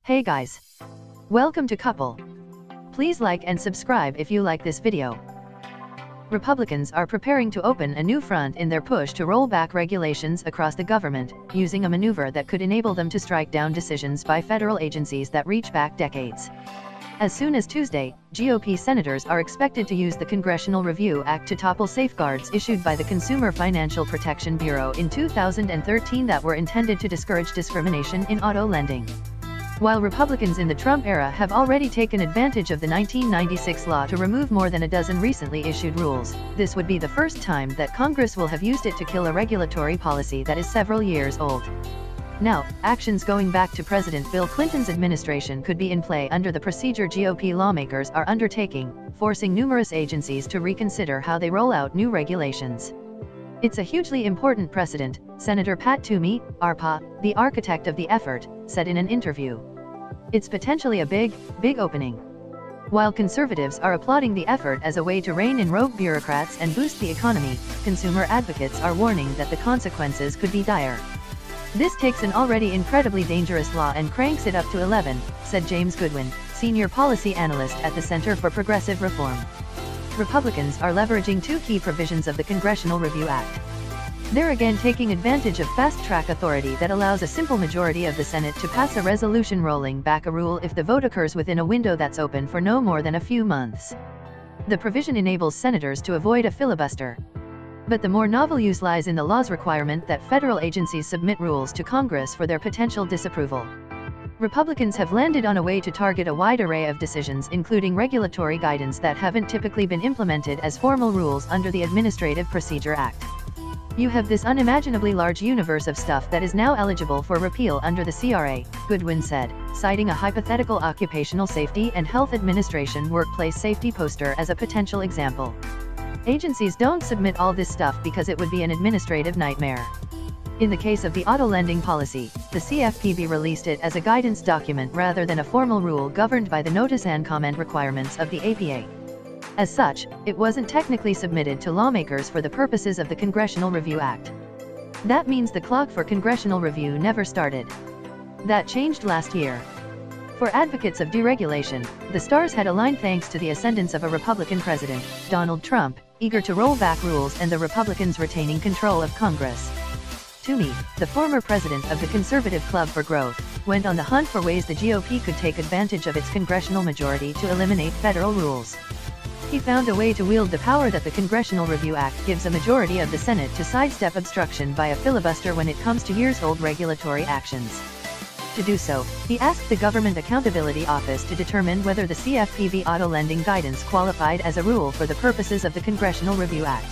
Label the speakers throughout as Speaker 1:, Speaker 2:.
Speaker 1: Hey guys! Welcome to Couple. Please like and subscribe if you like this video. Republicans are preparing to open a new front in their push to roll back regulations across the government, using a maneuver that could enable them to strike down decisions by federal agencies that reach back decades. As soon as Tuesday, GOP senators are expected to use the Congressional Review Act to topple safeguards issued by the Consumer Financial Protection Bureau in 2013 that were intended to discourage discrimination in auto lending. While Republicans in the Trump era have already taken advantage of the 1996 law to remove more than a dozen recently issued rules, this would be the first time that Congress will have used it to kill a regulatory policy that is several years old. Now, actions going back to President Bill Clinton's administration could be in play under the procedure GOP lawmakers are undertaking, forcing numerous agencies to reconsider how they roll out new regulations. It's a hugely important precedent, Senator Pat Toomey, ARPA, the architect of the effort, said in an interview. It's potentially a big opening. While conservatives are applauding the effort as a way to rein in rogue bureaucrats and boost the economy, consumer advocates are warning that the consequences could be dire. This takes an already incredibly dangerous law and cranks it up to 11, said James Goodwin, senior policy analyst at the Center for Progressive Reform. Republicans are leveraging two key provisions of the Congressional Review Act. They're again taking advantage of fast-track authority that allows a simple majority of the Senate to pass a resolution rolling back a rule if the vote occurs within a window that's open for no more than a few months. The provision enables senators to avoid a filibuster. But the more novel use lies in the law's requirement that federal agencies submit rules to Congress for their potential disapproval. Republicans have landed on a way to target a wide array of decisions, including regulatory guidance that haven't typically been implemented as formal rules under the Administrative Procedure Act. You have this unimaginably large universe of stuff that is now eligible for repeal under the CRA, Goodwin said, citing a hypothetical Occupational Safety and Health Administration workplace safety poster as a potential example. Agencies don't submit all this stuff because it would be an administrative nightmare. In the case of the auto lending policy, the CFPB released it as a guidance document rather than a formal rule governed by the notice and comment requirements of the APA. As such, it wasn't technically submitted to lawmakers for the purposes of the Congressional Review Act. That means the clock for congressional review never started. That changed last year. For advocates of deregulation, the stars had aligned thanks to the ascendance of a Republican president, Donald Trump, eager to roll back rules and the Republicans retaining control of Congress. Toomey, the former president of the Conservative Club for Growth, went on the hunt for ways the GOP could take advantage of its congressional majority to eliminate federal rules. He found a way to wield the power that the Congressional Review Act gives a majority of the Senate to sidestep obstruction by a filibuster when it comes to years-old regulatory actions. To do so, he asked the Government Accountability Office to determine whether the CFPB auto lending guidance qualified as a rule for the purposes of the Congressional Review Act.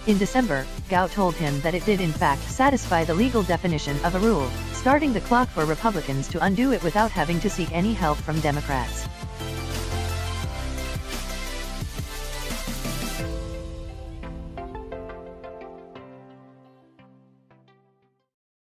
Speaker 1: In December, Gao told him that it did in fact satisfy the legal definition of a rule, starting the clock for Republicans to undo it without having to seek any help from Democrats.